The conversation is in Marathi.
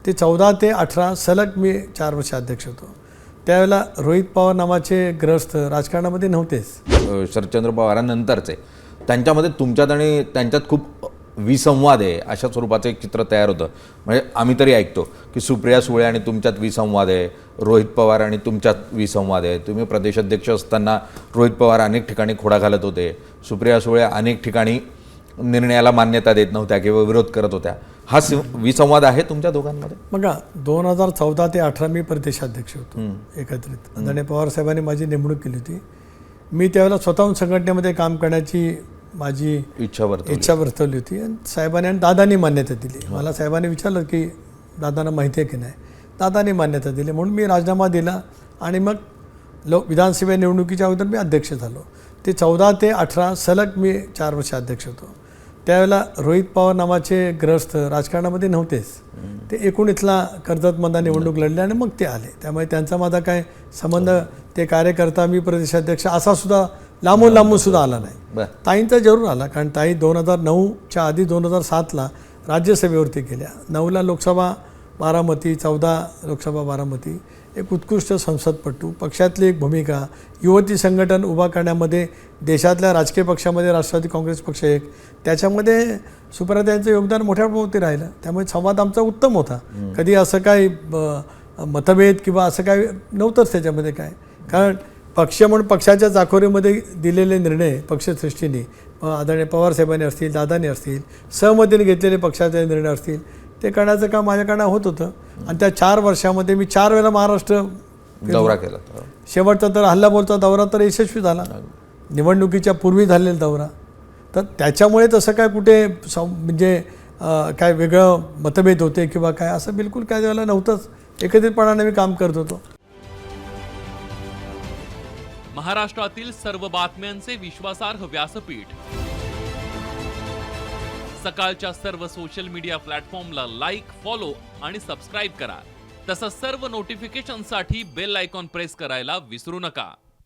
ते 14 ते 18 सलग मी 4 वर्ष अध्यक्ष होतो. त्यावेळेला रोहित पवार नावाचे ग्रस्त राजकारणामध्ये नव्हतेच. शरदचंद्र पवारांनंतरचे त्यांच्यामध्ये तुमच्यात आणि त्यांच्यात खूप विसंवाद आहे अशा स्वरूपाचं एक चित्र तयार होतं. म्हणजे आम्ही तरी ऐकतो की सुप्रिया सुळे आणि तुमच्यात विसंवाद आहे, रोहित पवार आणि तुमच्यात विसंवाद आहे. तुम्ही प्रदेशाध्यक्ष असताना रोहित पवार अनेक ठिकाणी खोडा घालत होते, सुप्रिया सुळे अनेक ठिकाणी निर्णयाला मान्यता देत नव्हत्या किंवा विरोध करत होत्या. हा विसंवाद आहे तुमच्या दोघांमध्ये? बघा 2014 ते 18 मी प्रदेशाध्यक्ष होतो एकत्रित. आदरणीय पवार साहेबांनी माझी नेमणूक केली होती. मी त्यावेळेला स्वतःहून संघटनेमध्ये काम करण्याची माझी इच्छा वर्तवली होती आणि साहेबांनी आणि दादांनी मान्यता दिली. मला साहेबांनी विचारलं की दादांना माहिती आहे की नाही. दादांनी मान्यता दिली म्हणून मी राजीनामा दिला आणि मग विधानसभा निवडणुकीच्या अगोदर मी अध्यक्ष झालो. ते 14 ते 18 सलग मी 4 वर्ष अध्यक्ष होतो. त्यावेळेला रोहित पवार नावाचे ग्रस्त राजकारणामध्ये नव्हतेच. ते 19ला कर्जतमधला निवडणूक लढले आणि मग ते आले. त्यामुळे त्यांचा माझा काय संबंध, ते कार्यकर्ता मी प्रदेशाध्यक्ष असा सुद्धा लांबून सुद्धा आला नाही. ताईंचा जरूर आला, कारण ताई 2009च्या आधी 2007ला राज्यसभेवरती गेल्या. 9ला लोकसभा बारामती, 14 लोकसभा बारामती. एक उत्कृष्ट संसदपटू, पक्षातली एक भूमिका, युवती संघटन उभा करण्यामध्ये देशातल्या राजकीय पक्षामध्ये राष्ट्रवादी काँग्रेस पक्ष एक, त्याच्यामध्ये सुप्रियाताईंचं योगदान मोठ्या प्रमाणात राहिलं. त्यामुळे संवाद आमचा उत्तम होता. कधी असं काही मतभेद किंवा असं काही नव्हतंच त्याच्यामध्ये काय. कारण पक्ष म्हणून पक्षाच्या चाकोरीमध्ये दिलेले निर्णय पक्षश्रेष्ठींनी, आदरणीय पवार साहेबांनी असतील, दादांनी असतील, सहमतीने घेतलेले पक्षाचे निर्णय असतील, ते करण्याचं काम माझ्याकडनं होत होतं. आणि त्या 4 वर्षामध्ये मी 4 वेळा महाराष्ट्र दौरा केला. शेवटचा तर हल्लाबोलचा दौरा तर यशस्वी झाला, निवडणुकीच्या पूर्वी झालेला दौरा. तर त्याच्यामुळे तसं काय कुठे म्हणजे काय वेगळं मतभेद होते किंवा काय असं बिलकुल काय वेळेला नव्हतंच. एकत्रितपणाने मी काम करत होतो. महाराष्ट्रातील सर्व बातम्यांचे विश्वासार्ह व्यासपीठ, सकाळच्या सर्व सोशल मीडिया प्लॅटफॉर्मला लाईक, फॉलो आणि सबस्क्राईब करा. तसंच सर्व नोटिफिकेशनसाठी बेल आयकॉन प्रेस करायला विसरू नका.